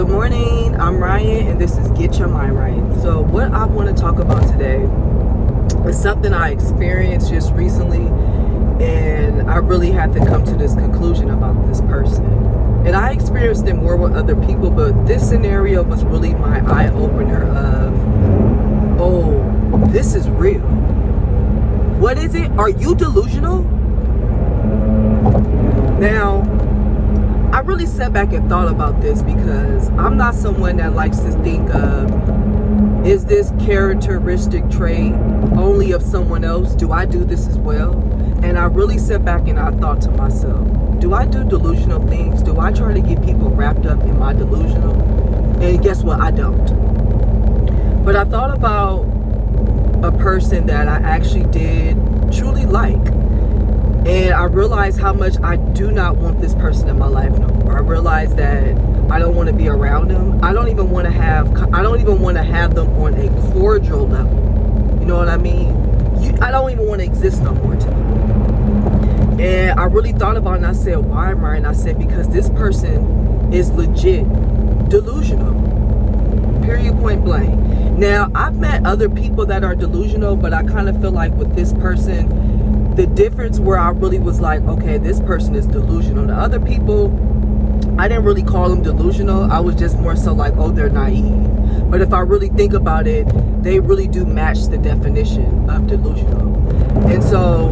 Good morning, I'm Ryan, and this is Get Your Mind Right. So what I want to talk about today is something I experienced just recently, and I really had to come to this conclusion about this person. And I experienced it more with other people, but this scenario was really my eye-opener of, oh, this is real. What is it? Are you delusional? Now, I really sat back and thought about this because I'm not someone that likes to think of, is this characteristic trait only of someone else? Do I do this as well? And I really sat back and I thought to myself, do I do delusional things? Do I try to get people wrapped up in my delusional? And guess what? I don't. But I thought about a person that I actually did truly like. And I realized how much I do not want this person in my life no more. I realized that I don't want to be around them. I don't even want to have them on a cordial level. You know what I mean? I don't even want to exist no more to me. And I really thought about it, and I said, why, Ryan? I said, because this person is legit delusional. Period, point blank. Now, I've met other people that are delusional, but I kind of feel like with this person, the difference where I really was like, okay, this person is delusional. The other people, I didn't really call them delusional. I was just more so like, oh, they're naive. But if I really think about it, they really do match the definition of delusional. And so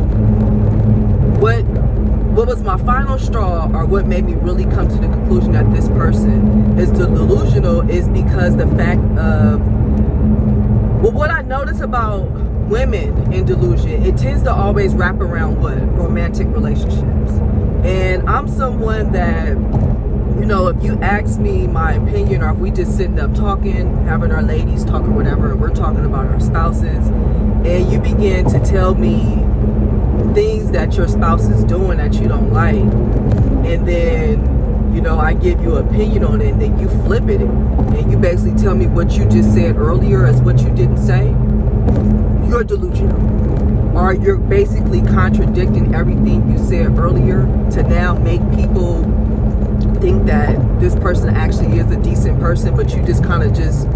what was my final straw, or what made me really come to the conclusion that this person is delusional, is because the fact of, well, what I notice about women in delusion, it tends to always wrap around what? Romantic relationships. And I'm someone that, you know, if you ask me my opinion, or if we just sitting up talking, having our ladies talk or whatever, and we're talking about our spouses, and you begin to tell me things that your spouse is doing that you don't like, and then, you know, I give you an opinion on it, and then you flip it, and you basically tell me what you just said earlier is what you didn't say, you're delusional. Or you're basically contradicting everything you said earlier to now make people think that this person actually is a decent person, but you just kind of just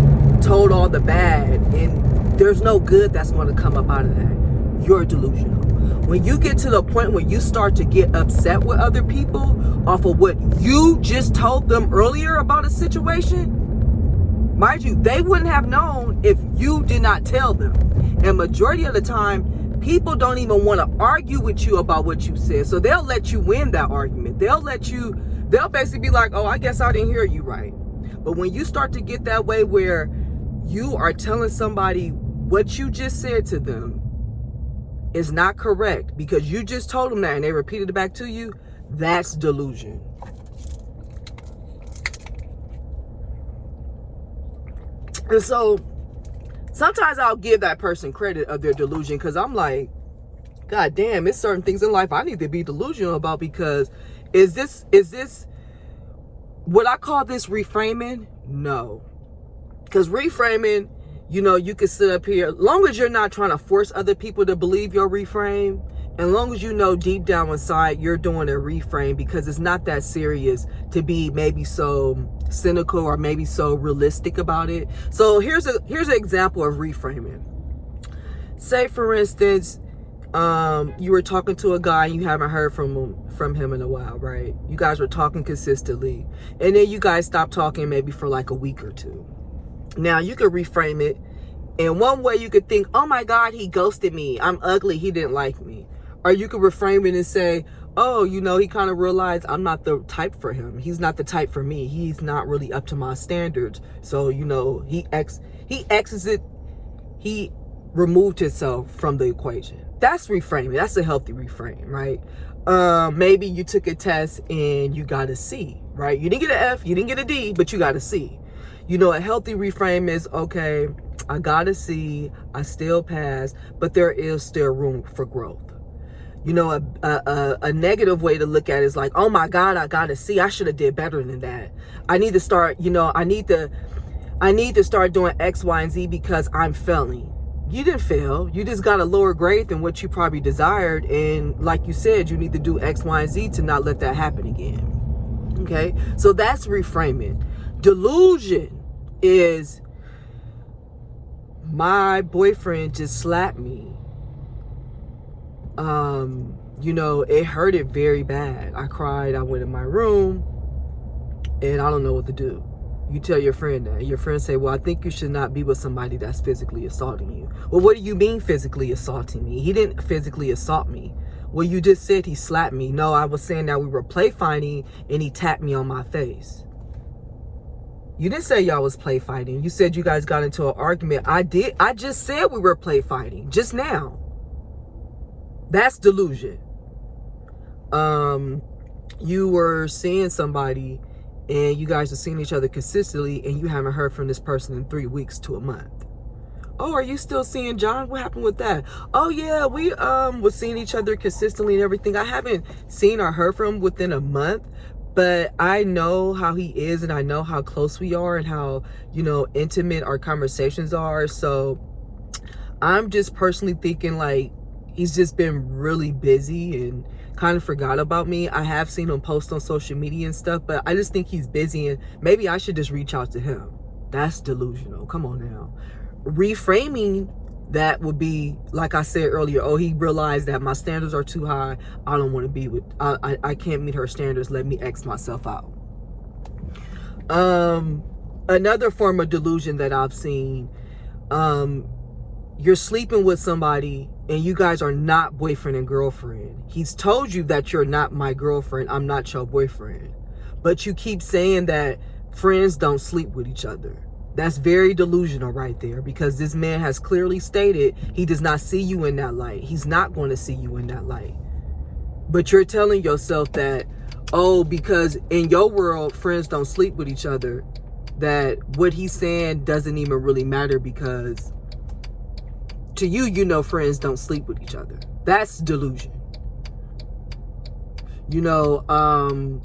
told all the bad, and there's no good that's going to come up out of that. You're delusional. When you get to the point where you start to get upset with other people off of what you just told them earlier about a situation, mind you, they wouldn't have known if you did not tell them. And majority of the time, people don't even want to argue with you about what you said. So they'll let you win that argument. They'll basically be like, oh, I guess I didn't hear you right. But when you start to get that way where you are telling somebody what you just said to them is not correct because you just told them that and they repeated it back to you, that's delusion. And so sometimes I'll give that person credit of their delusion because I'm like, God damn, it's certain things in life I need to be delusional about, because is this what I call this reframing? No. Because reframing, you know, you can sit up here, long as you're not trying to force other people to believe your reframe, and long as you know deep down inside you're doing a reframe because it's not that serious to be maybe so cynical or maybe so realistic about it. So here's an example of reframing. Say for instance, you were talking to a guy and you haven't heard from him in a while, right? You guys were talking consistently, and then you guys stopped talking maybe for like a week or two. Now you could reframe it in one way. You could think, oh my God, he ghosted me, I'm ugly, he didn't like me. Or you could reframe it and say, oh, you know, he kind of realized I'm not the type for him. He's not the type for me. He's not really up to my standards. So, you know, he removed himself from the equation. That's reframing. That's a healthy reframe, right? Maybe you took a test and you got a C, right? You didn't get an F, you didn't get a D, but you got a C. You know, a healthy reframe is, okay, I got a C, I still passed, but there is still room for growth. You know, a negative way to look at it is like, oh my God, I got a C, I should have did better than that. I need to start, you know, I need to start doing X, Y, and Z because I'm failing. You didn't fail. You just got a lower grade than what you probably desired. And like you said, you need to do X, Y, and Z to not let that happen again. Okay? So that's reframing. Delusion is, my boyfriend just slapped me. You know, it hurted very bad. I cried. I went in my room and I don't know what to do. You tell your friend that. Your friend say, well, I think you should not be with somebody that's physically assaulting you. Well, what do you mean physically assaulting me? He didn't physically assault me. Well, you just said he slapped me. No, I was saying that we were play fighting and he tapped me on my face. You didn't say y'all was play fighting. You said you guys got into an argument. I did. I just said we were play fighting just now. That's delusion. You were seeing somebody and you guys are seeing each other consistently and you haven't heard from this person in 3 weeks to a month. Oh, are you still seeing John? What happened with that? Oh yeah, we was seeing each other consistently and everything. I haven't seen or heard from him within a month, but I know how he is and I know how close we are and how, you know, intimate our conversations are. So I'm just personally thinking like he's just been really busy and kind of forgot about me. I have seen him post on social media and stuff, but I just think he's busy and maybe I should just reach out to him. That's delusional. Come on now. Reframing that would be, like I said earlier, oh, he realized that my standards are too high. I don't want to be with, I can't meet her standards. Let me X myself out. Another form of delusion that I've seen, you're sleeping with somebody and you guys are not boyfriend and girlfriend. He's told you that you're not my girlfriend. I'm not your boyfriend. But you keep saying that friends don't sleep with each other. That's very delusional right there, because this man has clearly stated he does not see you in that light. He's not going to see you in that light. But you're telling yourself that, oh, because in your world, friends don't sleep with each other, that what he's saying doesn't even really matter, because to you, you know, friends don't sleep with each other. That's delusion. You know,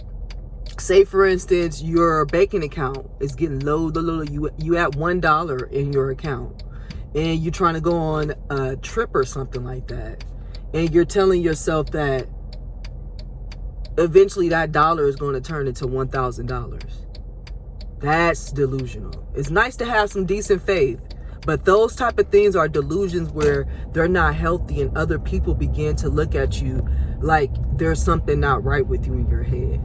say for instance, your banking account is getting low, you at $1 in your account and you're trying to go on a trip or something like that. And you're telling yourself that eventually that dollar is going to turn into $1,000. That's delusional. It's nice to have some decent faith, but those type of things are delusions where they're not healthy and other people begin to look at you like there's something not right with you in your head.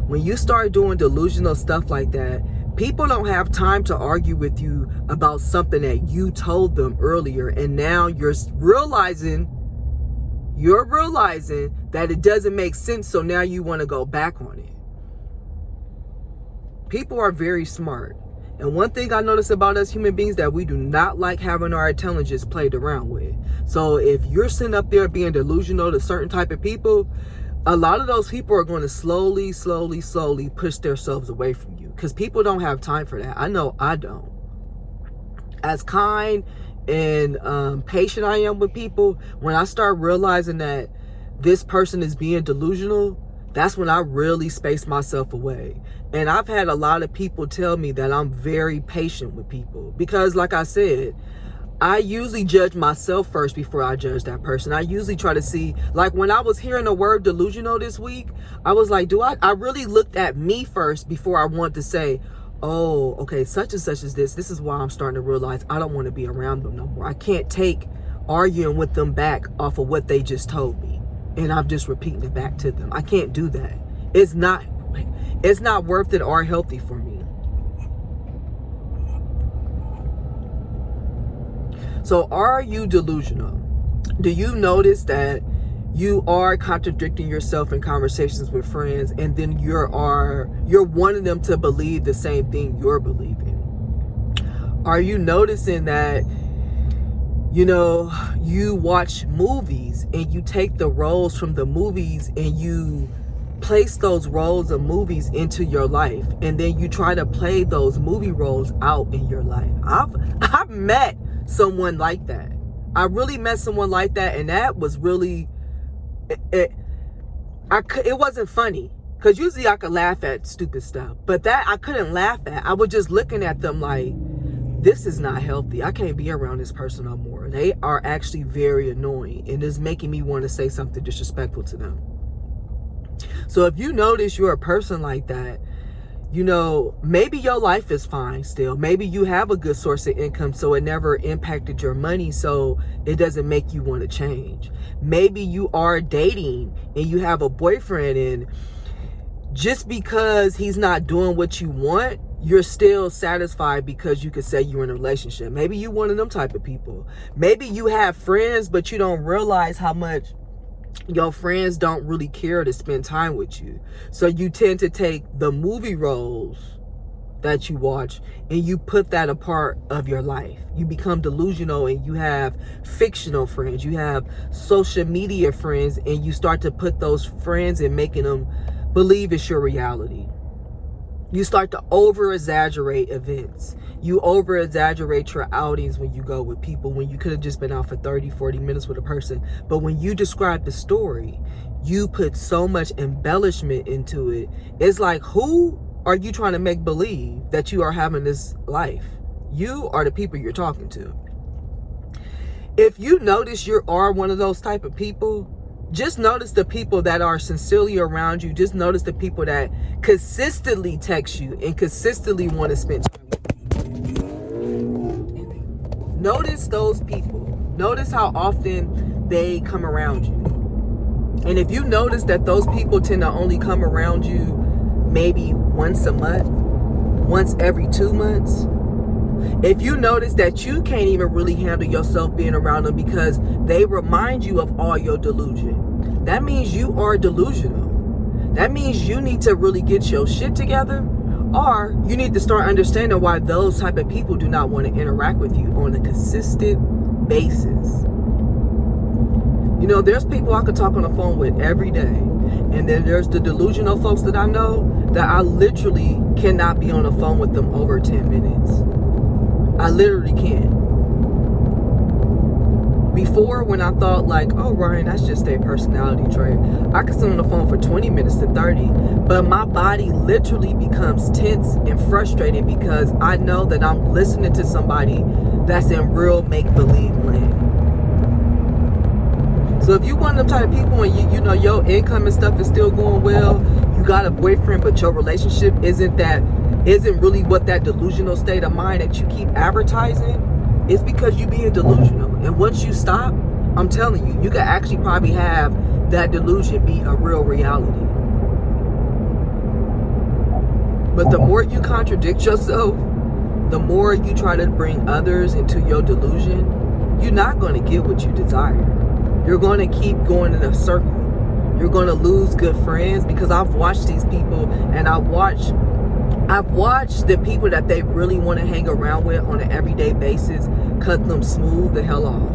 When you start doing delusional stuff like that, people don't have time to argue with you about something that you told them earlier. And now you're realizing that it doesn't make sense. So now you want to go back on it. People are very smart. And one thing I notice about us human beings, that we do not like having our intelligence played around with. So if you're sitting up there being delusional to certain type of people, a lot of those people are going to slowly push themselves away from you, because people don't have time for that. I know I don't. As kind and patient I am with people, when I start realizing that this person is being delusional, that's when I really space myself away. And I've had a lot of people tell me that I'm very patient with people, because like I said, I usually judge myself first before I judge that person. I usually try to see, like when I was hearing the word delusional this week, I was like, I really looked at me first before I wanted to say, oh, okay, such and such is this. This is why I'm starting to realize I don't want to be around them no more. I can't take arguing with them back off of what they just told me. And I'm just repeating it back to them. I can't do that. It's not worth it or healthy for me. So are you delusional? Do you notice that you are contradicting yourself in conversations with friends, and then you're wanting them to believe the same thing you're believing? Are you noticing that, you know, you watch movies and you take the roles from the movies and you place those roles of movies into your life, and then you try to play those movie roles out in your life? I've met someone like that. I really met someone like that, and that was really it wasn't funny, because usually I could laugh at stupid stuff, but that I couldn't laugh at. I was just looking at them like, this is not healthy. I can't be around this person no more. They are actually very annoying, and it's making me want to say something disrespectful to them. So if you notice you're a person like that, You know, maybe your life is fine still. Maybe you have a good source of income, so it never impacted your money, so it doesn't make you want to change. Maybe you are dating and you have a boyfriend, and just because he's not doing what you want, you're still satisfied because you could say you're in a relationship. Maybe you one of them type of people. Maybe you have friends, but you don't realize how much your friends don't really care to spend time with you. So you tend to take the movie roles that you watch and you put that a part of your life. You become delusional and you have fictional friends. You have social media friends, and you start to put those friends and making them believe it's your reality. You start to over-exaggerate events. You over-exaggerate your outings when you go with people, when you could have just been out for 30, 40 minutes with a person. But when you describe the story, you put so much embellishment into it. It's like, who are you trying to make believe that you are having this life? You are the people you're talking to. If you notice you are one of those type of people, just notice the people that are sincerely around you. Just notice the people that consistently text you and consistently want to spend time with you. Notice those people. Notice how often they come around you. And if you notice that those people tend to only come around you maybe once a month, once every 2 months, if you notice that you can't even really handle yourself being around them because they remind you of all your delusion, that means you are delusional. That means you need to really get your shit together, or you need to start understanding why those type of people do not want to interact with you on a consistent basis. You know, there's people I could talk on the phone with every day, and then there's the delusional folks that I know that I literally cannot be on the phone with them over 10 minutes. I literally can't. Before, when I thought like, oh, Ryan, that's just a personality trait, I could sit on the phone for 20 minutes to 30, but my body literally becomes tense and frustrated because I know that I'm listening to somebody that's in real make-believe land. So if you one of them type of people and you know your income and stuff is still going well, you got a boyfriend, but your relationship isn't really what that delusional state of mind that you keep advertising, it's because you being delusional. And once you stop, I'm telling you, you could actually probably have that delusion be a real reality. But the more you contradict yourself, the more you try to bring others into your delusion, you're not going to get what you desire. You're going to keep going in a circle. You're going to lose good friends, because I've watched these people, and I've watched the people that they really want to hang around with on an everyday basis cut them smooth the hell off.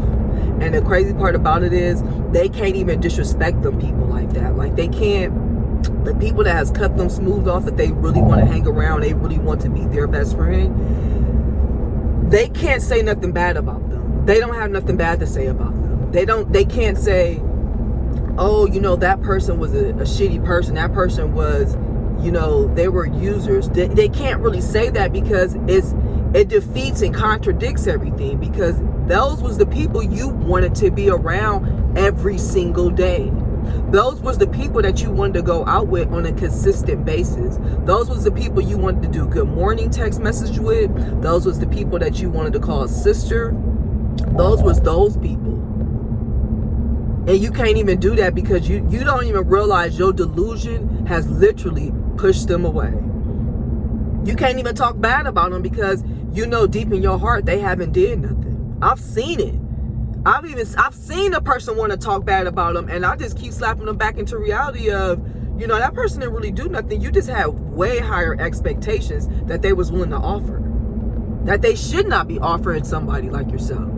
And the crazy part about it is they can't even disrespect them people like that. Like, they can't. The people that has cut them smooth off, that they really want to hang around, they really want to be their best friend, they can't say nothing bad about them. They don't have nothing bad to say about them. They can't say, oh, you know, that person was a shitty person. That person was, you know, they were users. They can't really say that, because it defeats and contradicts everything, because those was the people you wanted to be around every single day. Those was the people that you wanted to go out with on a consistent basis. Those was the people you wanted to do good morning text message with. Those was the people that you wanted to call sister. Those was those people. And you can't even do that because you don't even realize your delusion has literally pushed them away. You can't even talk bad about them because you know deep in your heart they haven't did nothing. I've seen it. I've seen a person want to talk bad about them, and I just keep slapping them back into reality of, you know, that person didn't really do nothing. You just have way higher expectations that they was willing to offer, that they should not be offering somebody like yourself.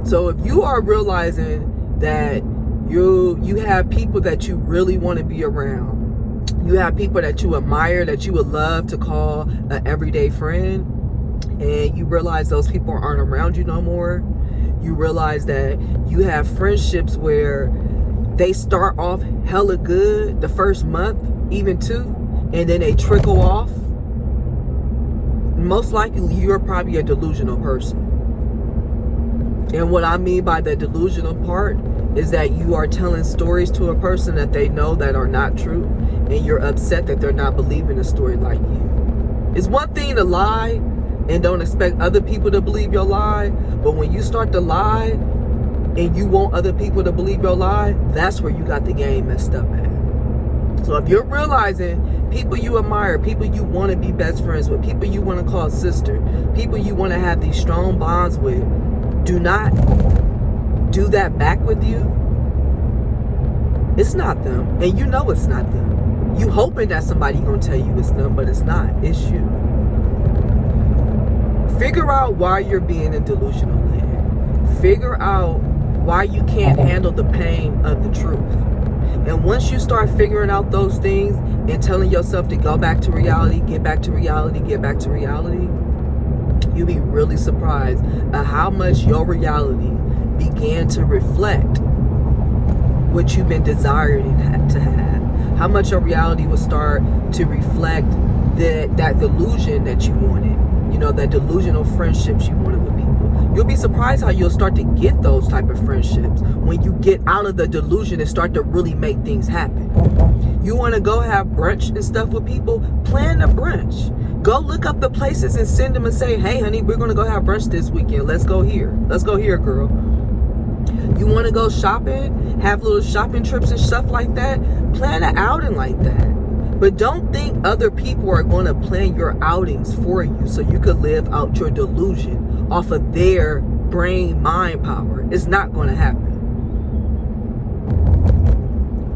So if you are realizing that you have people that you really want to be around, you have people that you admire, that you would love to call an everyday friend, and you realize those people aren't around you no more, you realize that you have friendships where they start off hella good the first month, even two, and then they trickle off, most likely you're probably a delusional person. And what I mean by the delusional part is that you are telling stories to a person that they know that are not true, and you're upset that they're not believing a story like you. It's one thing to lie and don't expect other people to believe your lie, but when you start to lie and you want other people to believe your lie, that's where you got the game messed up at. So if you're realizing people you admire, people you want to be best friends with, people you want to call sister, people you want to have these strong bonds with, do not do that back with you, it's not them. And you know it's not them. You hoping that somebody gonna tell you it's them, but it's not. It's you. Figure out why you're being in delusional land. Figure out why you can't handle the pain of the truth. And once you start figuring out those things and telling yourself to go back to reality, get back to reality, get back to reality, you'll be really surprised at how much your reality began to reflect what you've been desiring to have. How much your reality will start to reflect that delusion that you wanted. You know, that delusional friendships you wanted with people. You'll be surprised how you'll start to get those type of friendships when you get out of the delusion and start to really make things happen. You want to go have brunch and stuff with people? Plan a brunch. Go look up the places and send them and say, hey, honey, we're going to go have brunch this weekend. Let's go here. Let's go here, girl. You want to go shopping? Have little shopping trips and stuff like that? Plan an outing like that. But don't think other people are going to plan your outings for you so you could live out your delusion off of their brain mind power. It's not going to happen.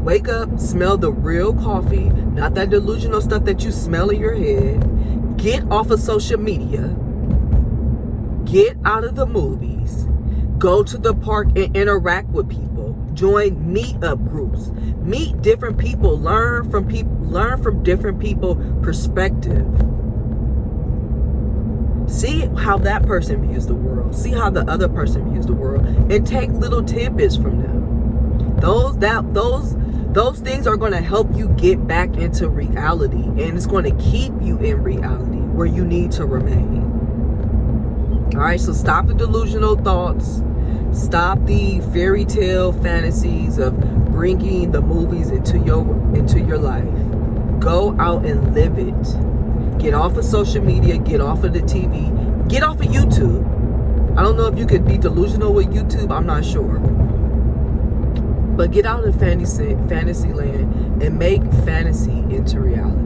Wake up, smell the real coffee, not that delusional stuff that you smell in your head. Get off of social media. Get out of the movies. Go to the park and interact with people. Join meetup groups. Meet different people. Learn from different people's perspective. See how that person views the world. See how the other person views the world, and take little tidbits from them. Those things are going to help you get back into reality, and it's going to keep you in reality where you need to remain. All right, so stop the delusional thoughts. Stop the fairy tale fantasies of bringing the movies into your life. Go out and live it. Get off of social media. Get off of the TV. Get off of YouTube. I don't know if you could be delusional with YouTube. I'm not sure. But get out of fantasy land and make fantasy into reality.